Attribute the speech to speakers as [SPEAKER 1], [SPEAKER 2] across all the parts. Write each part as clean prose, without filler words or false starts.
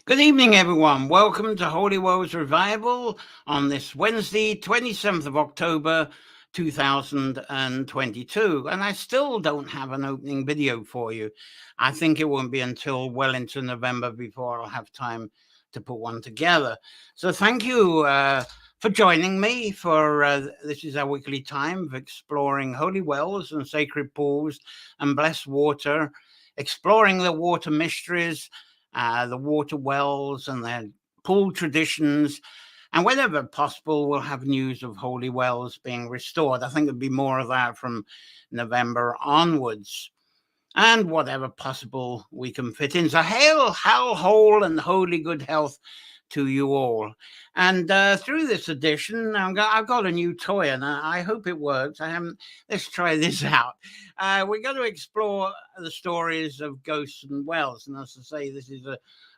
[SPEAKER 1] Good evening, everyone. Welcome to Holy Wells Revival on this Wednesday, 27th of October, 2022. And I still don't have an opening video for you. I think it won't be until well into November before I'll have time to put one together. So thank you for joining me for this is our weekly time of exploring holy wells and sacred pools and blessed water, exploring the water mysteries, the water wells and their pool traditions. And whenever possible, we'll have news of holy wells being restored. I think there'll be more of that from November onwards. And whatever possible we can fit in. So hail, whole and holy good health to you all. And through this edition, I've got a new toy, and I hope it works. Let's try this out. We're going to explore the stories of ghosts and wells. And as I say, this is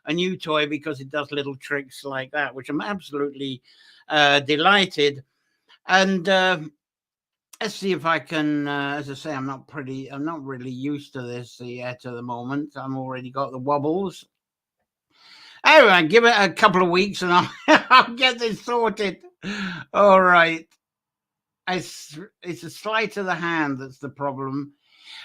[SPEAKER 1] a new toy because it does little tricks like that, which I'm absolutely delighted. And let's see if I can, as I say, I'm not really used to this yet at the moment. I'm already got the wobbles. Anyway, give it a couple of weeks and I'll get this sorted. All right. It's a sleight of the hand that's the problem.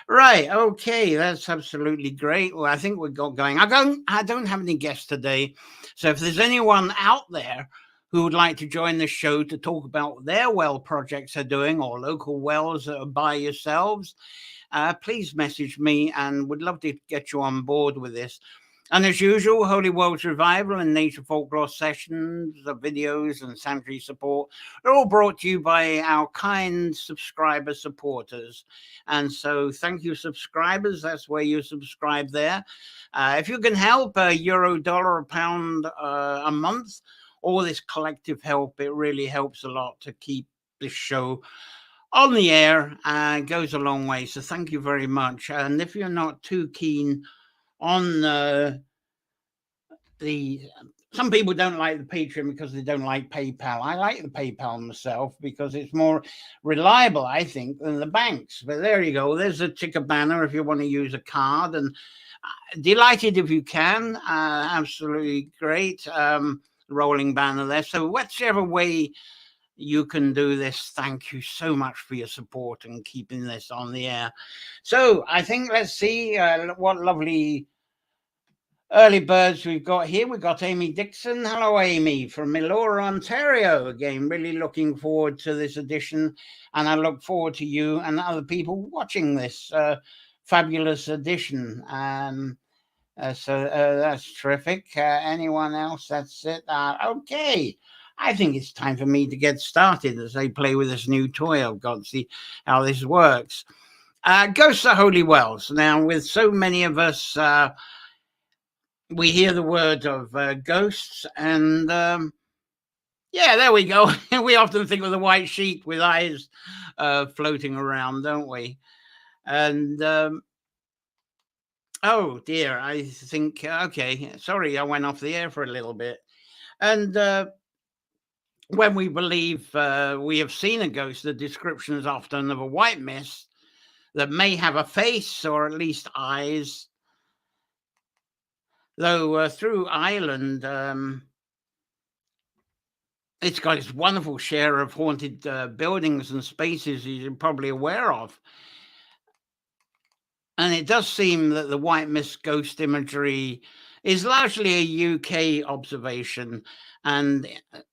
[SPEAKER 1] Right. Okay. That's absolutely great. Well, I think we've got going. I don't have any guests today. So if there's anyone out there who would like to join the show to talk about what their well projects are doing or local wells that are by yourselves, please message me and would love to get you on board with this. And as usual, Holy Wells Revival and Nature Folklore sessions, the videos and sanctuary support are all brought to you by our kind subscriber supporters. And so thank you, subscribers. That's where you subscribe there. If you can help, euro, dollar, a pound a month, all this collective help, it really helps a lot to keep this show on the air. Goes a long way. So thank you very much. And if you're not too keen on some people don't like the Patreon because they don't like PayPal. I like the PayPal myself because it's more reliable, I think, than the banks. But there you go. There's a ticker banner if you want to use a card. And delighted if you can. Absolutely great. Rolling banner there. So whichever way you can do this, thank you so much for your support and keeping this on the air. So I think let's see what lovely early birds we've got here. We've got Amy Dixon. Hello, Amy, from Mildura, Ontario. Again, really looking forward to this edition, and I look forward to you and other people watching this fabulous edition. So that's terrific. Anyone else? That's it. Okay. I think it's time for me to get started as I play with this new toy I've got to see how this works. Ghosts are holy wells. Now, with so many of us, we hear the word of ghosts, and yeah, there we go. We often think of the white sheet with eyes floating around, don't we? And oh dear, I think, okay, sorry, I went off the air for a little bit. And when we believe we have seen a ghost, the description is often of a white mist that may have a face or at least eyes. Though through Ireland, it's got its wonderful share of haunted buildings and spaces you're probably aware of. And it does seem that the white mist ghost imagery is largely a UK observation, and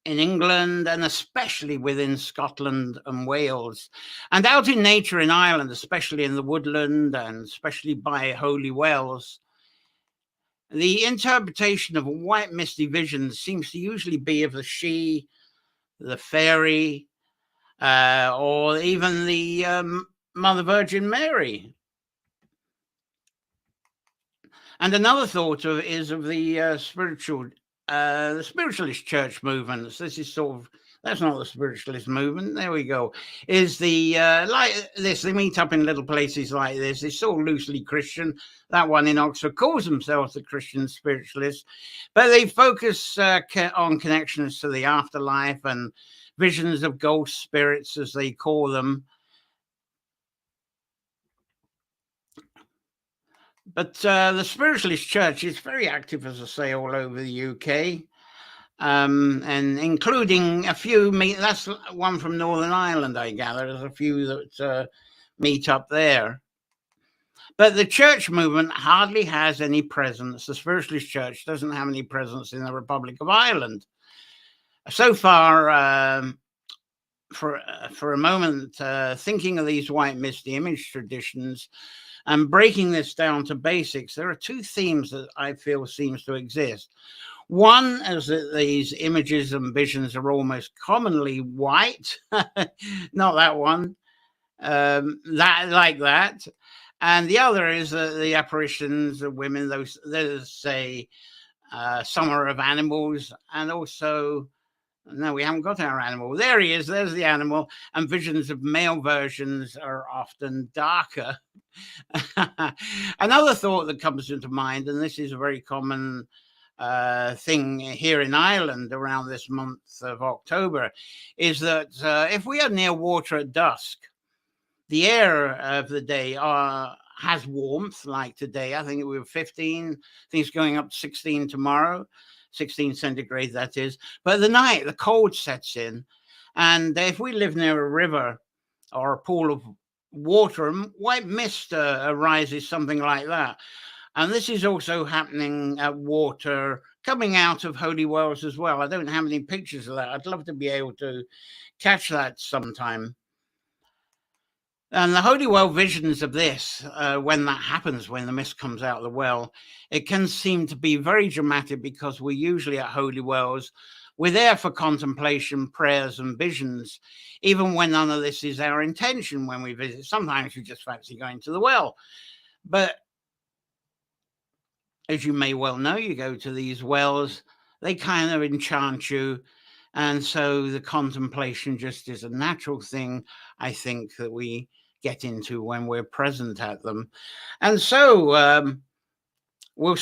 [SPEAKER 1] in England, and especially within Scotland and Wales. And out in nature in Ireland, especially in the woodland and especially by holy wells, the interpretation of a white misty vision seems to usually be of the she, the fairy, or even the Mother Virgin Mary. And another thought is of the spiritualist church movements. This is sort of, that's not the spiritualist movement. There we go. Is the like this? They meet up in little places like this. It's sort of loosely Christian. That one in Oxford calls themselves the Christian spiritualists, but they focus on connections to the afterlife and visions of ghost spirits, as they call them. But the Spiritualist Church is very active, as I say, all over the UK. And including a few, that's one from Northern Ireland, I gather. There's a few that meet up there. But the church movement hardly has any presence. The Spiritualist Church doesn't have any presence in the Republic of Ireland. So far, for a moment, thinking of these white misty image traditions and breaking this down to basics, there are two themes that I feel seems to exist. One is that these images and visions are almost commonly white, not that one, that like that. And the other is that the apparitions of women, those say some are of animals, and also, no, we haven't got our animal. There he is, there's the animal, and visions of male versions are often darker. Another thought that comes into mind, and this is a very common thing here in Ireland around this month of October, is that if we are near water at dusk, the air of the day has warmth, like today. I think we were 15, I think it's going up to 16 tomorrow, 16 centigrade, that is. But at the night, the cold sets in. And if we live near a river or a pool of water, white mist arises, something like that. And this is also happening at water coming out of holy wells as well. I don't have any pictures of that. I'd love to be able to catch that sometime. And the holy well visions of this, when that happens, when the mist comes out of the well, it can seem to be very dramatic because we're usually at holy wells. We're there for contemplation, prayers, and visions, even when none of this is our intention when we visit. Sometimes you just fancy going to the well. But as you may well know, you go to these wells, they kind of enchant you. And so the contemplation just is a natural thing, I think, that we get into when we're present at them. And so we'll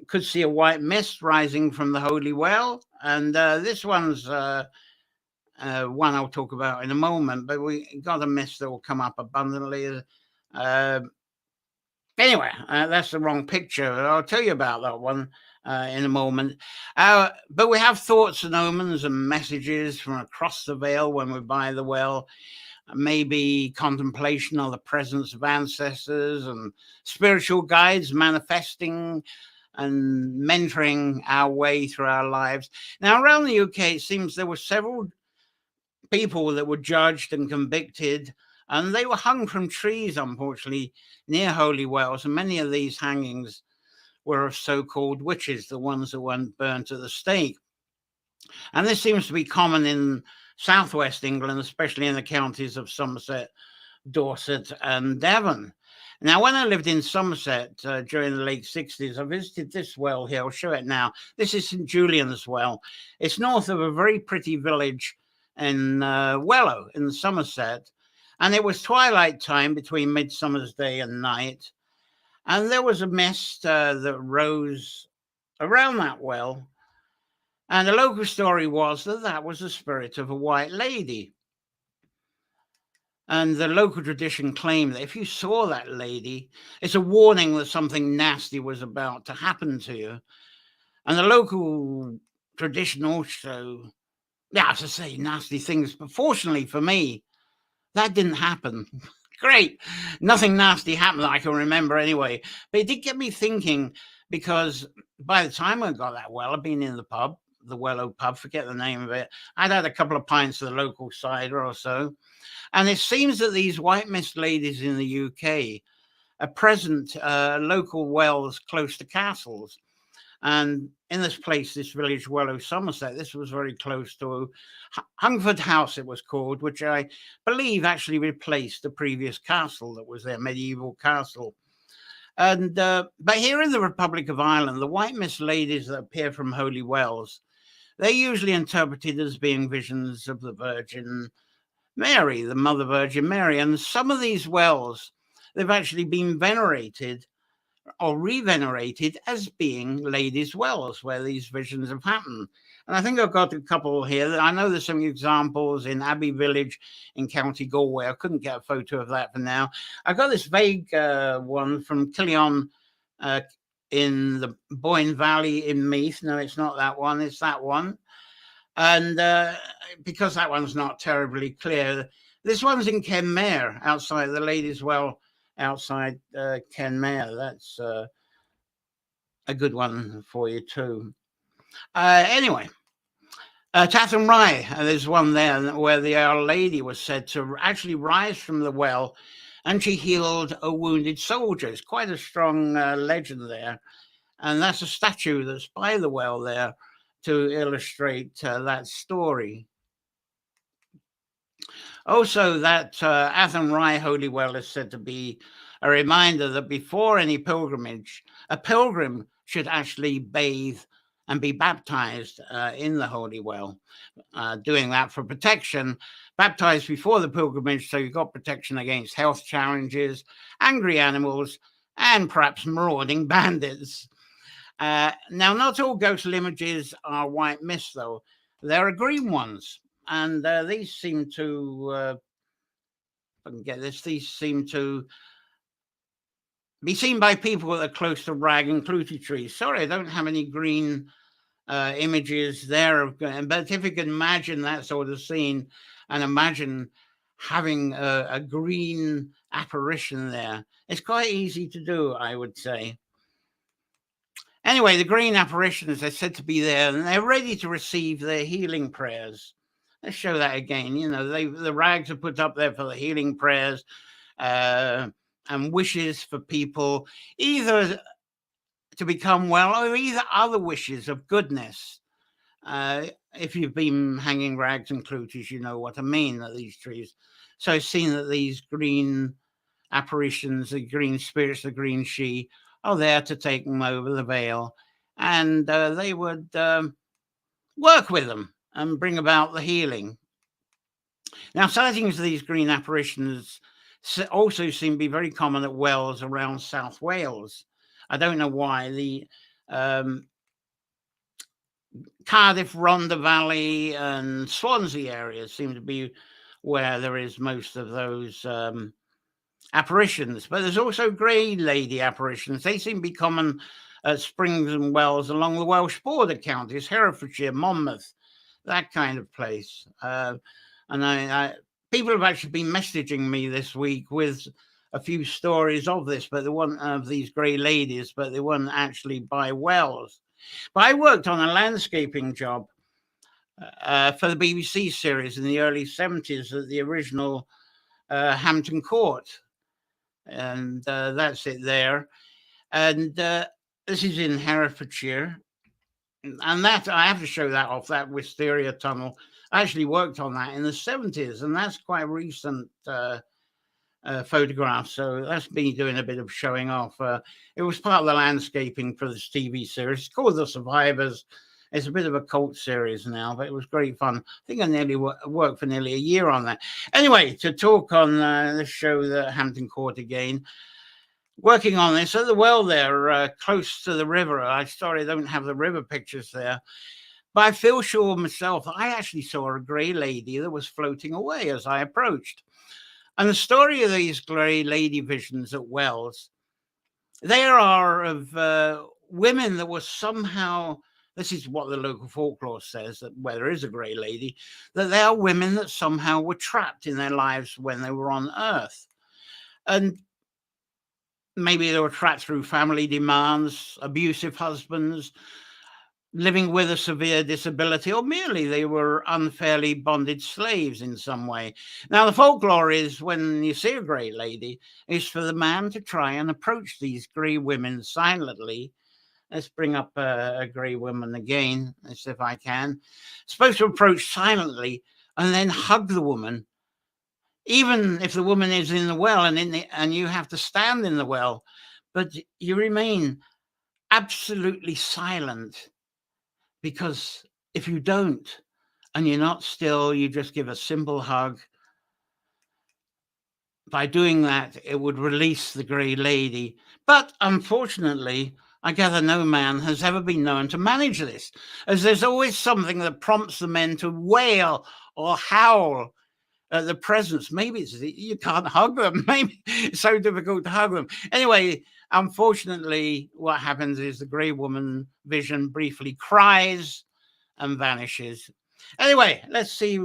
[SPEAKER 1] could see a white mist rising from the holy well. And this one's one I'll talk about in a moment, but we got a mist that will come up abundantly. Anyway, that's the wrong picture. I'll tell you about that one in a moment. But we have thoughts and omens and messages from across the veil when we're by the well. Maybe contemplation of the presence of ancestors and spiritual guides manifesting and mentoring our way through our lives. Now, around the UK, it seems there were several people that were judged and convicted, and they were hung from trees, unfortunately, near holy wells. And many of these hangings were of so-called witches, the ones that weren't burnt at the stake. And this seems to be common in southwest England, especially in the counties of Somerset, Dorset, and Devon. Now, when I lived in Somerset during the late 60s, I visited this well here. I'll show it now. This is St. Julian's Well. It's north of a very pretty village in Wellow in Somerset. And it was twilight time between Midsummer's Day and night. And there was a mist that rose around that well. And the local story was that that was the spirit of a white lady. And the local tradition claimed that if you saw that lady, it's a warning that something nasty was about to happen to you. And the local tradition also, as I say, nasty things. But fortunately for me, that didn't happen. Great. Nothing nasty happened that I can remember anyway. But it did get me thinking, because by the time I got that well, I'd been in the pub, the Wellow pub, forget the name of it. I'd had a couple of pints of the local cider or so. And it seems that these white mist ladies in the UK are present local wells close to castles. And in this place, this village, Wellow, Somerset, this was very close to Hungford House, it was called, which I believe actually replaced the previous castle that was their medieval castle. And but here in the Republic of Ireland, the white mist ladies that appear from holy wells, they're usually interpreted as being visions of the Virgin Mary, the Mother Virgin Mary. And some of these wells, they've actually been venerated or revenerated as being ladies' wells where these visions have happened. And I think I've got a couple here. I know there's some examples in Abbey Village in County Galway. I couldn't get a photo of that for now. I got this vague one from Killion in the Boyne Valley in Meath. No, it's not that one. It's that one. And because that one's not terribly clear, this one's in Kenmare, outside the Ladies' Well, outside Kenmare. That's a good one for you too. Anyway, Tatham Rye, there's one there where the Our Lady was said to actually rise from the well, and she healed a wounded soldier. It's quite a strong legend there. And that's a statue that's by the well there to illustrate that story. Also, that Athenry Holy Well is said to be a reminder that before any pilgrimage, a pilgrim should actually bathe and be baptized in the Holy Well, doing that for protection, baptized before the pilgrimage, so you've got protection against health challenges, angry animals, and perhaps marauding bandits. Now, not all ghostly images are white mist, though. There are green ones, and these seem to, if I can get this, these seem to be seen by people that are close to rag and clutie trees. Sorry, I don't have any green images there, but if you can imagine that sort of scene and imagine having a green apparition there, it's quite easy to do, I would say. Anyway, the green apparitions are said to be there, and they're ready to receive their healing prayers. Let's show that again. You know, the rags are put up there for the healing prayers and wishes for people, either to become well or either other wishes of goodness. If you've been hanging rags and cluties, you know what I mean, that these trees. So I've seen that these green apparitions, the green spirits, the green she, are there to take them over the veil, and they would work with them and bring about the healing. Now, sightings of these green apparitions also seem to be very common at wells around South Wales. I don't know why. The Cardiff, Rhondda Valley and Swansea areas seem to be where there is most of those apparitions, but there's also grey lady apparitions. They seem to be common at springs and wells along the Welsh border counties, Herefordshire, Monmouth, that kind of place. And people have actually been messaging me this week with a few stories of this, but the one of these grey ladies, but they weren't actually by wells. But I worked on a landscaping job for the BBC series in the early 70s at the original Hampton Court. And that's it there. And this is in Herefordshire. And that, I have to show that off, that Wisteria Tunnel. I actually worked on that in the 70s, and that's quite recent photograph. So that's me doing a bit of showing off. It was part of the landscaping for this TV series. It's called The Survivors. It's a bit of a cult series now, but it was great fun. I think I nearly worked for nearly a year on that. Anyway, to talk on the show, the Hampton Court again, working on this at the well there, close to the river. I don't have the river pictures there, but I feel sure myself I actually saw a grey lady that was floating away as I approached. And the story of these grey lady visions at wells, they are of women that were somehow, this is what the local folklore says, that where there is a grey lady, that they are women that somehow were trapped in their lives when they were on Earth. And maybe they were trapped through family demands, abusive husbands, living with a severe disability, or merely they were unfairly bonded slaves in some way. Now, the folklore is when you see a grey lady, is for the man to try and approach these grey women silently. Let's bring up a grey woman again, as if I can. Supposed to approach silently and then hug the woman, even if the woman is in the well and you have to stand in the well, but you remain absolutely silent, because if you don't and you're not still, you just give a simple hug. By doing that, it would release the grey lady. But unfortunately, I gather no man has ever been known to manage this, as there's always something that prompts the men to wail or howl at the presence. Maybe it's you can't hug them. Maybe it's so difficult to hug them. Anyway, Unfortunately, what happens is the grey woman vision briefly cries and vanishes. Anyway, let's see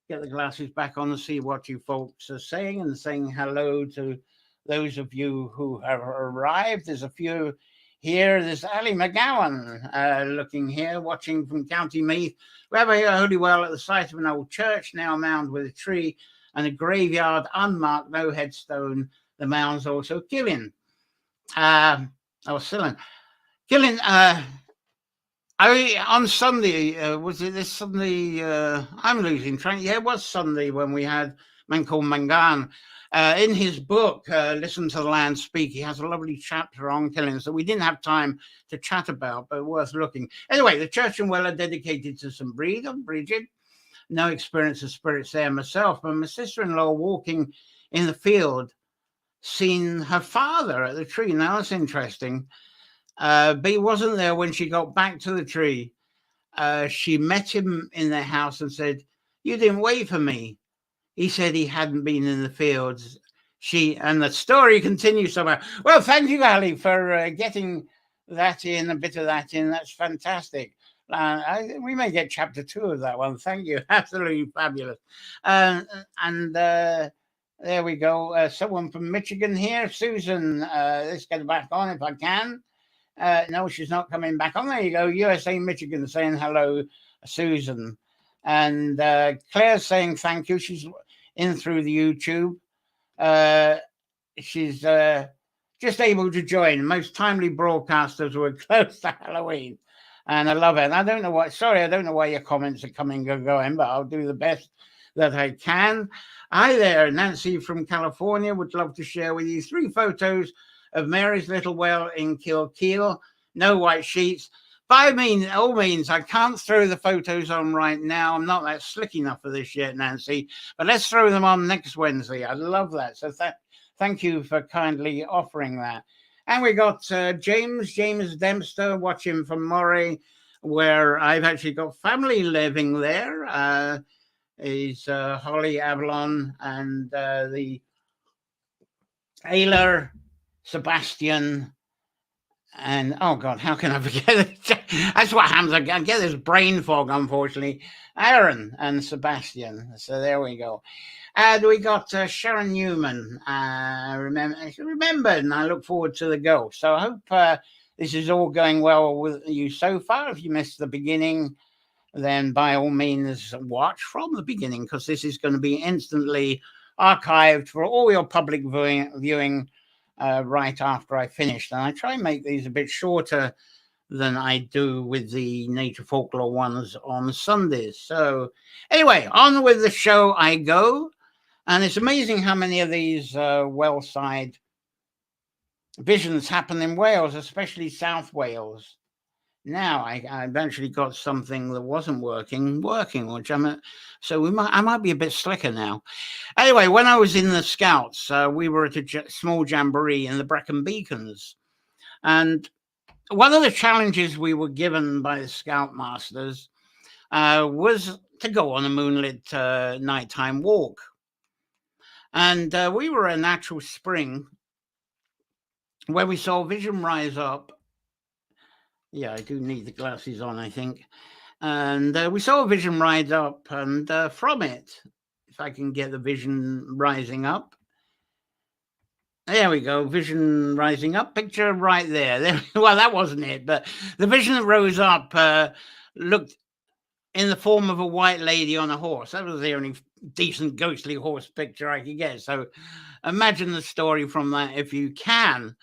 [SPEAKER 1] get the glasses back on and see what you folks are saying, and saying hello to those of you who have arrived. There's a few here. There's Ali McGowan looking here, watching from County Meath. We have a holy well at the site of an old church, now mound with a tree, and a graveyard unmarked, no headstone. The mound's also killing. Killing. On Sunday, was it this Sunday? I'm losing track. Yeah, it was Sunday when we had a man called Mangan. In his book, Listen to the Land Speak, he has a lovely chapter on killings that we didn't have time to chat about, but worth looking. Anyway, the church and well are dedicated to St. Bridget. No experience of spirits there myself, but my sister-in-law walking in the field, seen her father at the tree. Now, that's interesting. But he wasn't there when she got back to the tree. She met him in their house and said, "You didn't wait for me." He said he hadn't been in the fields. And the story continues somewhere. Well, thank you, Ali, for getting that in, a bit of that in. That's fantastic. We may get chapter 2 of that one. Thank you. Absolutely fabulous. There we go. Someone from Michigan here. Susan, let's get back on if I can. No, she's not coming back on. There you go. USA Michigan saying hello, Susan. And Claire's saying thank you. She's in through the YouTube. She's just able to join. Most timely broadcasters were close to Halloween. And I love it. And I don't know why your comments are coming and going, but I'll do the best that I can. Hi there, Nancy from California. Would love to share with you 3 photos of Mary's Little Well in Kilkeel. No white sheets. By all means, I can't throw the photos on right now. I'm not that slick enough for this yet, Nancy. But let's throw them on next Wednesday. I love that. So thank you for kindly offering that. And we got James Dempster watching from Moray, where I've actually got family living there. Is Holly Avalon and the Ayler, Sebastian, and oh God, how can I forget it? That's what happens. I get this brain fog, unfortunately. Aaron and Sebastian. So there we go. And we got Sharon Newman. Remembered, and I look forward to the go. So I hope this is all going well with you so far. If you missed the beginning, then by all means watch from the beginning, because this is going to be instantly archived for all your public viewing right after I finished. And I try and make these a bit shorter than I do with the nature folklore ones on Sundays. So anyway, on with the show I go. And it's amazing how many of these Wellside visions happen in Wales, especially South Wales. Now I eventually got something that wasn't working, which I might be a bit slicker now. Anyway, when I was in the Scouts, we were at a small jamboree in the Brecon Beacons, and one of the challenges we were given by the Scoutmasters was to go on a moonlit nighttime walk, and we were at a natural spring where we saw a vision rise up. Yeah, I do need the glasses on, I think. And we saw a vision rise up, and from it, if I can get the vision rising up. There we go, vision rising up, picture right there. Well, that wasn't it, but the vision that rose up looked in the form of a white lady on a horse. That was the only decent ghostly horse picture I could get. So imagine the story from that if you can.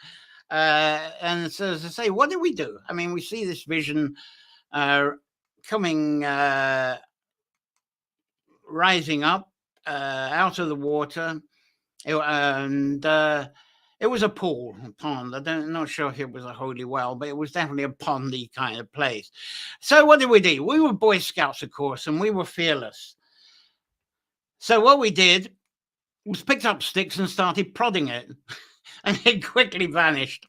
[SPEAKER 1] And so, as I say, what do we do? I mean, we see this vision coming, rising up out of the water, and it was a pond. I'm not sure if it was a holy well, but it was definitely a pondy kind of place. So what did we do? We were Boy Scouts, of course, and we were fearless. So what we did was picked up sticks and started prodding it. and it quickly vanished.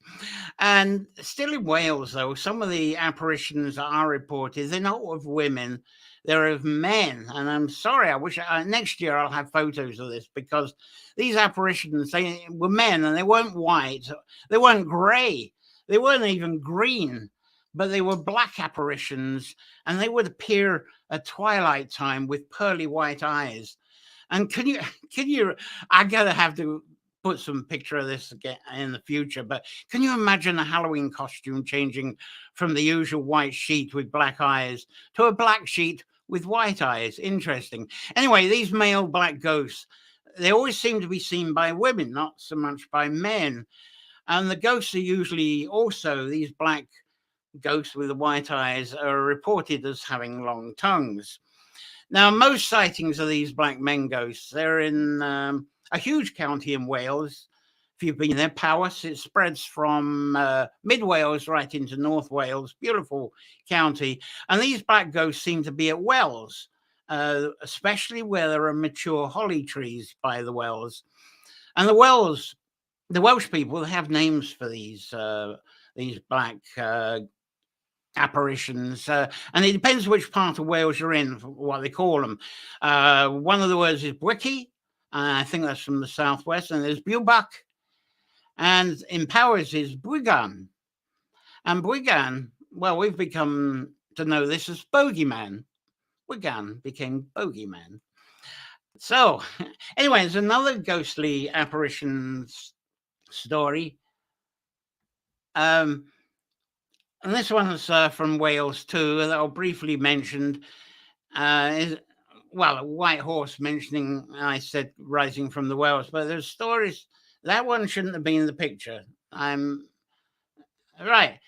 [SPEAKER 1] And still in Wales, though, some of the apparitions are reported. They're not of women, they're of men. And I'm sorry, I wish next year I'll have photos of this, because these apparitions, they were men, and they weren't white, they weren't grey, they weren't even green, but they were black apparitions, and they would appear at twilight time with pearly white eyes. And can you, I gotta have to put some picture of this again in the future, but can you imagine a Halloween costume changing from the usual white sheet with black eyes to a black sheet with white eyes? Interesting. Anyway, these male black ghosts, they always seem to be seen by women, not so much by men. And the ghosts are usually also, these black ghosts with the white eyes are reported as having long tongues. Now, most sightings of these black men ghosts, they're in a huge county in Wales. If you've been there, Powys, it spreads from mid Wales right into North Wales, beautiful county. And these black ghosts seem to be at wells, especially where there are mature holly trees by the wells. And the Welsh people have names for these black apparitions, and it depends which part of Wales you're in, what they call them. One of the words is Bwicky, I think that's from the southwest, and there's Bewbuck, and in Powys is Bwygan. And Bwygan, well, we've become to know this as Bogeyman. Bwygan became Bogeyman. So, anyway, there's another ghostly apparitions story. And this one's from Wales too, that I'll briefly mention. Is, well, a white horse mentioning, I said, rising from the wells, but there's stories. That one shouldn't have been in the picture. I'm right.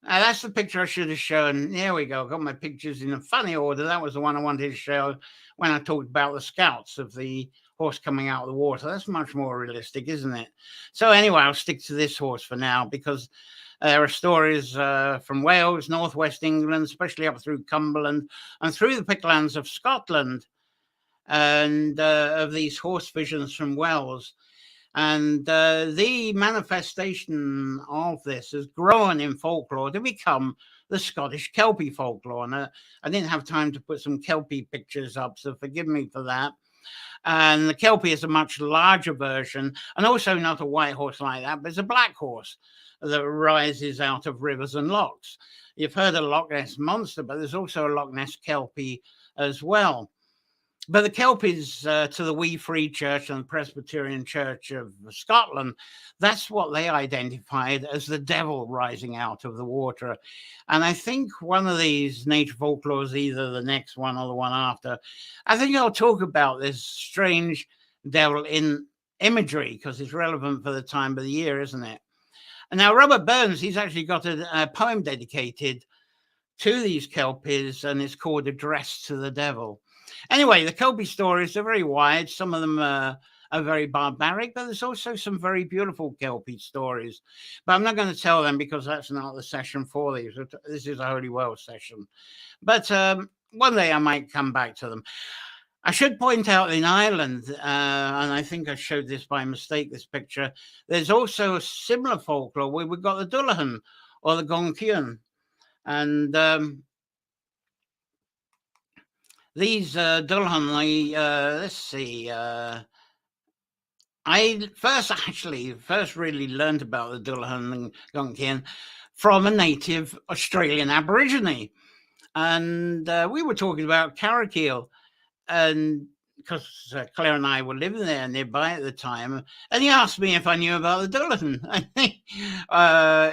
[SPEAKER 1] That's the picture I should have shown. There we go. Got my pictures in a funny order. That was the one I wanted to show when I talked about the scouts of the horse coming out of the water. That's much more realistic, isn't it? So anyway, I'll stick to this horse for now, because there are stories from Wales, northwest England, especially up through Cumberland and through the Picklands of Scotland, and of these horse visions from Wales. And the manifestation of this has grown in folklore to become the Scottish Kelpie folklore. And I didn't have time to put some Kelpie pictures up, so forgive me for that. And the Kelpie is a much larger version, and also not a white horse like that, but it's a black horse that rises out of rivers and lochs. You've heard of Loch Ness Monster, but there's also a Loch Ness Kelpie as well. But the Kelpies to the Wee Free Church and the Presbyterian Church of Scotland, that's what they identified as the devil rising out of the water. And I think one of these nature folklores, either the next one or the one after, I think I'll talk about this strange devil in imagery, because it's relevant for the time of the year, isn't it? And now Robert Burns, he's actually got a poem dedicated to these Kelpies, and it's called Address to the Devil. Anyway, the Kelpie stories are very wide. Some of them are very barbaric, but there's also some very beautiful Kelpie stories. But I'm not going to tell them, because that's not the session for these. This is a Holy Well session. But one day I might come back to them. I should point out in Ireland, and I think I showed this by mistake, this picture, there's also a similar folklore where we've got the Dullahan or the Gonkian. And these Dullahan, let's see, I first really learned about the Dullahan and Gonkian from a native Australian Aborigine. And we were talking about Carrickeel, and because Claire and I were living there nearby at the time, and he asked me if I knew about the Dullahan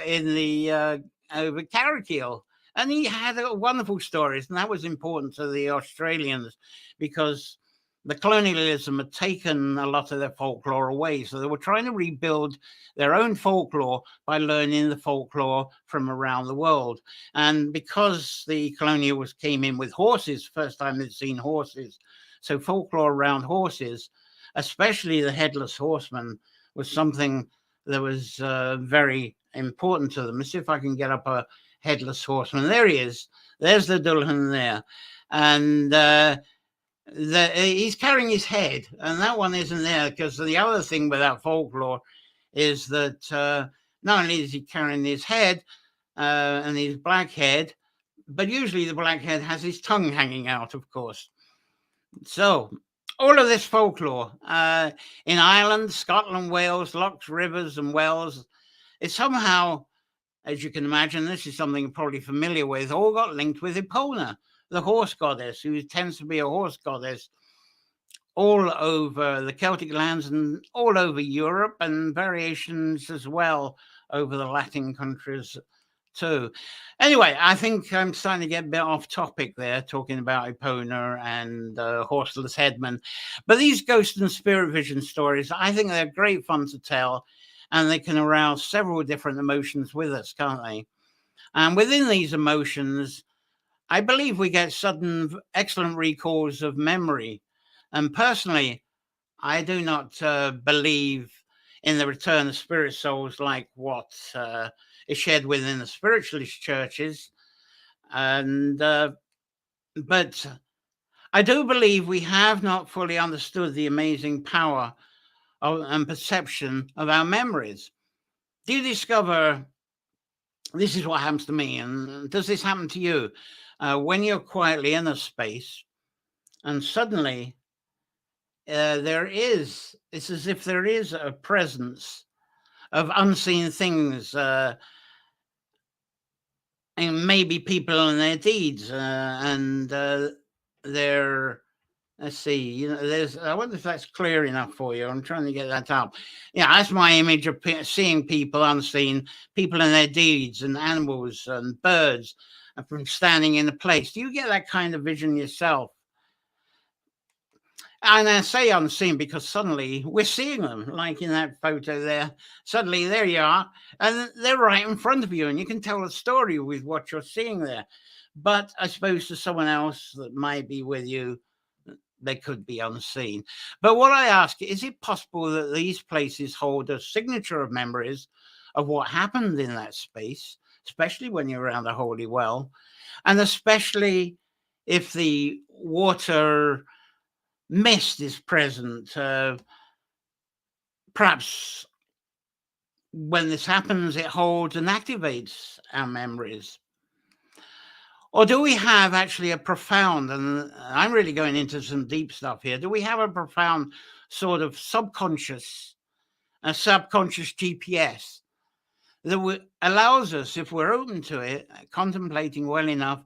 [SPEAKER 1] in the over Carrickeel. And he had wonderful stories, and that was important to the Australians, because the colonialism had taken a lot of their folklore away. So they were trying to rebuild their own folklore by learning the folklore from around the world. And because the colonials came in with horses, first time they'd seen horses, so folklore around horses, especially the headless horseman, was something that was very important to them. Let's see if I can get up a headless horseman. There he is. There's the Dullahan there. And he's carrying his head, and that one isn't there, because the other thing with that folklore is that not only is he carrying his head and his black head, but usually the black head has his tongue hanging out, of course. So, all of this folklore in Ireland, Scotland, Wales, lochs, rivers, and wells, it somehow, as you can imagine, this is something you're probably familiar with, all got linked with Epona, the horse goddess, who tends to be a horse goddess all over the Celtic lands and all over Europe, and variations as well over the Latin countries too. Anyway, I think I'm starting to get a bit off topic there, talking about Epona and horseless headmen. But these ghost and spirit vision stories, I think they're great fun to tell, and they can arouse several different emotions with us, can't they? And within these emotions, I believe we get sudden, excellent recalls of memory. And personally, I do not believe in the return of spirit souls like what is shared within the spiritualist churches. And but I do believe we have not fully understood the amazing power and perception of our memories. Do you discover this is what happens to me? And does this happen to you? When you're quietly in a space and suddenly it's as if there is a presence of unseen things, and maybe people and their deeds, and their, let's see, there's, I wonder if that's clear enough for you. I'm trying to get that up. Yeah, that's my image of seeing people unseen, people and their deeds, and animals and birds from standing in a place. Do you get that kind of vision yourself? And I say unseen because suddenly we're seeing them, like in that photo there. Suddenly there you are, and they're right in front of you, and you can tell a story with what you're seeing there. But I suppose to someone else that might be with you, they could be unseen. But what I ask, is it possible that these places hold a signature of memories of what happened in that space, especially when you're around a holy well, and especially if the water mist is present? Perhaps when this happens, it holds and activates our memories. Or do we have actually a profound, and I'm really going into some deep stuff here, do we have a profound sort of subconscious GPS that allows us, if we're open to it, contemplating well enough,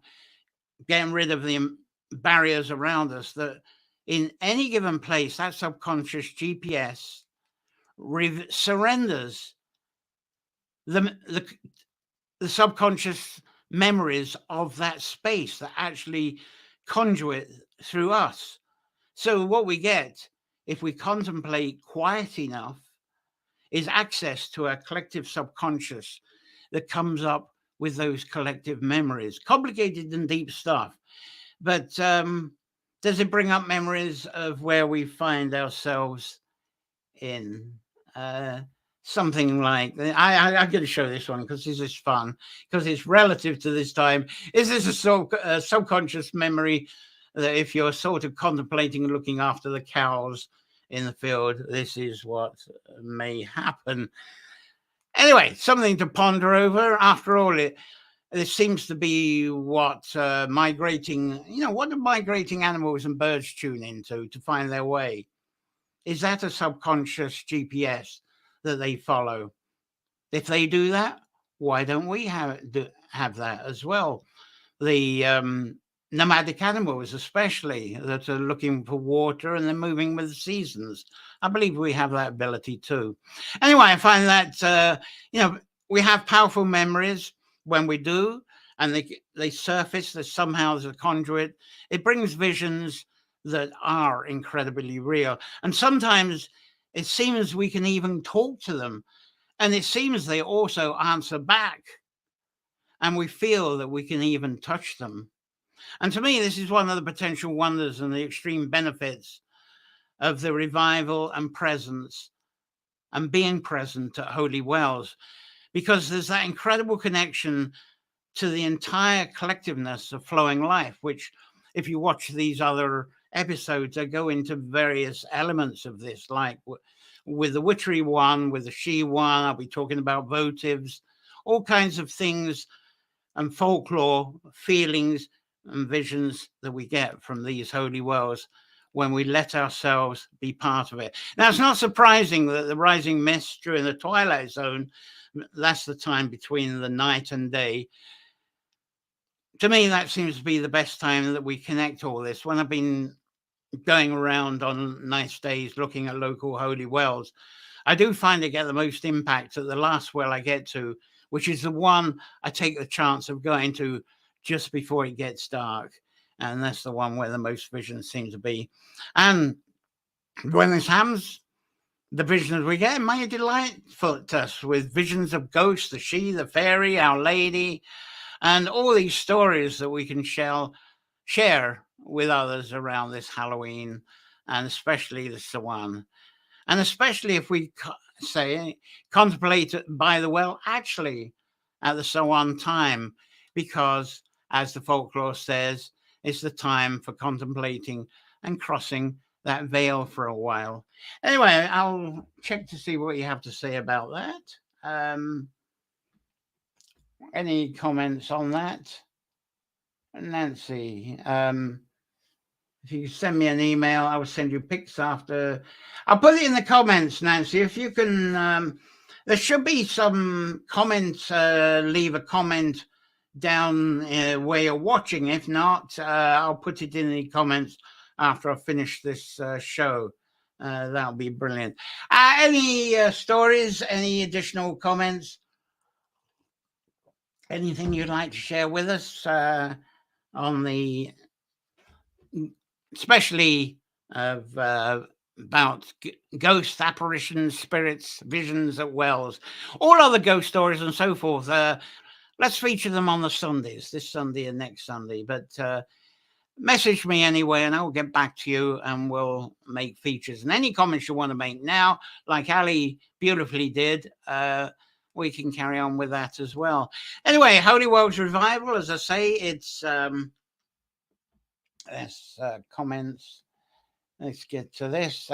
[SPEAKER 1] getting rid of the barriers around us, that in any given place, that subconscious GPS surrenders the subconscious memories of that space, that actually conduit through us. So what we get, if we contemplate quiet enough, is access to our collective subconscious that comes up with those collective memories. Complicated and deep stuff. But does it bring up memories of where we find ourselves in something like, I'm going to show this one because this is fun, because it's relative to this time. Is this a subconscious memory that if you're sort of contemplating and looking after the cows in the field, this is what may happen? Anyway, something to ponder over. After all, this seems to be what migrating, what do migrating animals and birds tune into to find their way? Is that a subconscious GPS that they follow? If they do that, why don't we have that as well? The nomadic animals, especially, that are looking for water and they're moving with the seasons. I believe we have that ability too. Anyway, I find that, we have powerful memories when we do, and they surface. There's somehow a conduit. It brings visions that are incredibly real. And sometimes it seems we can even talk to them, and it seems they also answer back, and we feel that we can even touch them. And to me, this is one of the potential wonders and the extreme benefits of the revival and presence and being present at holy wells, because there's that incredible connection to the entire collectiveness of flowing life, which, if you watch these other episodes, I go into various elements of this, like with the witchery one, with the she one. I'll be talking about votives, all kinds of things and folklore, feelings and visions that we get from these holy wells when we let ourselves be part of it. Now, it's not surprising that the rising mist during the twilight zone, that's the time between the night and day. To me, that seems to be the best time that we connect all this. When I've been going around on nice days looking at local holy wells, I do find I get the most impact at the last well I get to, which is the one I take the chance of going to just before it gets dark. And that's the one where the most visions seem to be. And when this happens, the visions we get may delight us with visions of ghosts, the she, the fairy, Our Lady, and all these stories that we can share with others around this Halloween, and especially the Sawan. And especially if we contemplate by the well, actually at the Sawan time, because as the folklore says, it's the time for contemplating and crossing that veil for a while. Anyway, I'll check to see what you have to say about that. Any comments on that? Nancy, if you send me an email, I will send you pics after. I'll put it in the comments, Nancy. If you can, there should be some comments. Leave a comment down where you're watching. If not, I'll put it in the comments after I finish this show. That'll be brilliant. Any stories, any additional comments? Anything you'd like to share with us on the, especially of about ghosts, apparitions, spirits, visions at wells, all other ghost stories and so forth? Let's feature them on the Sundays, this Sunday and next Sunday. But message me anyway, and I'll get back to you, and we'll make features. And any comments you want to make now, like Ali beautifully did, we can carry on with that as well. Anyway, Holy Wells Revival, as I say, it's comments. Let's get to this.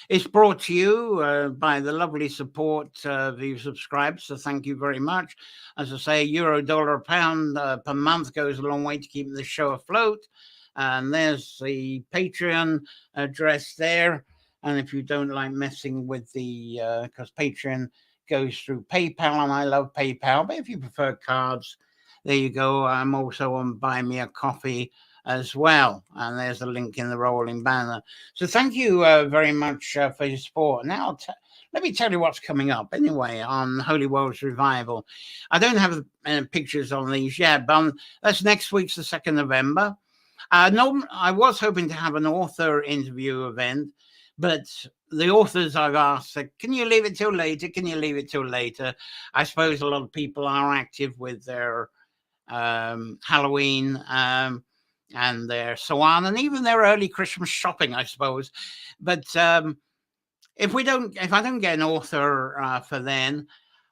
[SPEAKER 1] It's brought to you by the lovely support of you subscribed, so thank you very much. As I say, euro, dollar, pound per month goes a long way to keep the show afloat. And there's the Patreon address there. And if you don't like messing with the, because Patreon goes through PayPal, and I love PayPal, but if you prefer cards, there you go. I'm also on Buy Me a Coffee as well, and there's a link in the rolling banner. So thank you very much for your support. Now let me tell you what's coming up anyway on Holy Wells Revival. I don't have pictures on these yet, but that's next week's the 2nd November. No, I was hoping to have an author interview event, but the authors I've asked, can you leave it till later? Can you leave it till later? I suppose a lot of people are active with their Halloween and their Sawan, and even their early Christmas shopping, I suppose. But if I don't get an author for then,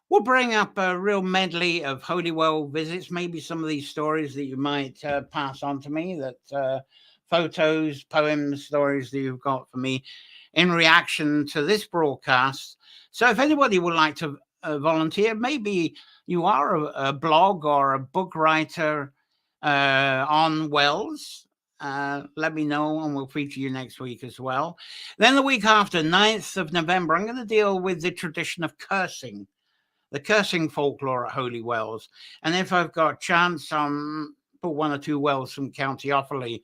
[SPEAKER 1] we'll bring up a real medley of Holy Well visits, maybe some of these stories that you might pass on to me, that photos, poems, stories that you've got for me in reaction to this broadcast. So if anybody would like to volunteer, maybe you are a blog or a book writer on wells, let me know, and we'll feature you next week as well. Then the week after, 9th of November, I'm going to deal with the tradition of cursing, the cursing folklore at Holy Wells. And if I've got a chance, put one or two wells from County Offaly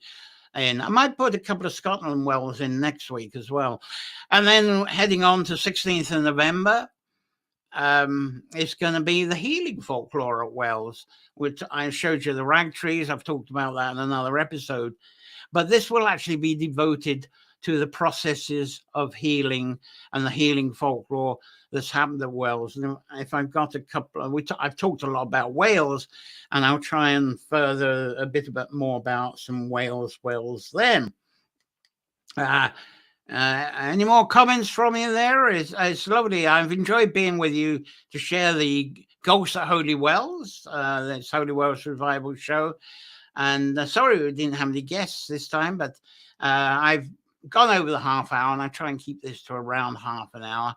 [SPEAKER 1] in. I might put a couple of Scotland wells in next week as well. And then heading on to 16th of November, it's going to be the healing folklore at wells, which I showed you the rag trees. I've talked about that in another episode. But this will actually be devoted to the processes of healing and the healing folklore that's happened at wells. And if I've got a couple, I've talked a lot about Wales, and I'll try and further a bit more about some Wales wells then. Any more comments from you there? It's lovely. I've enjoyed being with you to share the Ghosts at Holy Wells, this Holy Wells Revival show. And sorry we didn't have any guests this time, but I've gone over the half hour, and I try and keep this to around half an hour.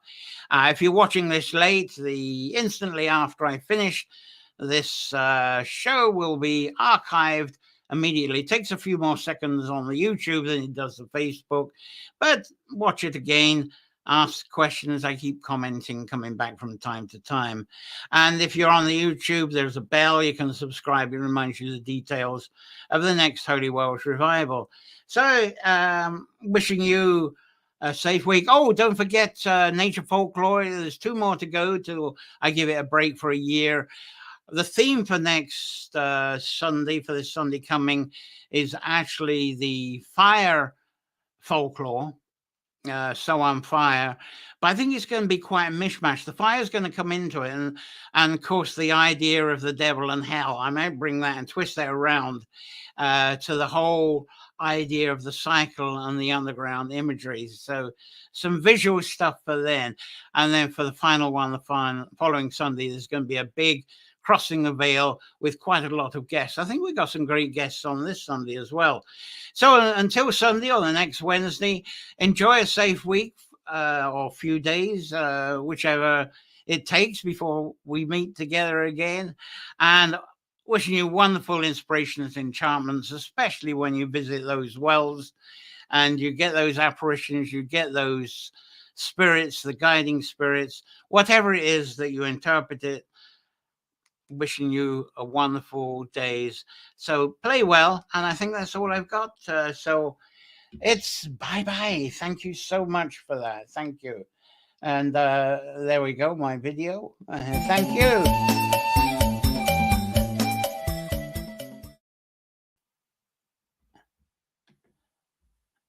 [SPEAKER 1] If you're watching this late, instantly after I finish, this show will be archived immediately. It takes a few more seconds on the YouTube than it does the Facebook, but watch it again. Ask questions. I keep commenting, coming back from time to time. And if you're on the YouTube, there's a bell. You can subscribe. It reminds you the details of the next Holy Welsh Revival. So, wishing you a safe week. Oh, don't forget Nature Folklore. There's 2 more to go till I give it a break for a year. The theme for next Sunday, for this Sunday coming, is actually the fire folklore. So on fire, but I think it's going to be quite a mishmash. The fire is going to come into it, and of course the idea of the devil and hell. I might bring that and twist that around to the whole idea of the cycle and the underground imagery. So some visual stuff for then, and then for the final one, the following Sunday, there's going to be a big crossing the veil with quite a lot of guests. I think we got some great guests on this Sunday as well. So until Sunday or the next Wednesday, enjoy a safe week or few days, whichever it takes before we meet together again. And wishing you wonderful inspirations, enchantments, especially when you visit those wells and you get those apparitions, you get those spirits, the guiding spirits, whatever it is that you interpret it. Wishing you a wonderful days. So play well, and I think that's all I've got. So it's bye-bye. Thank you so much for that. Thank you. And there we go, my video. Thank you.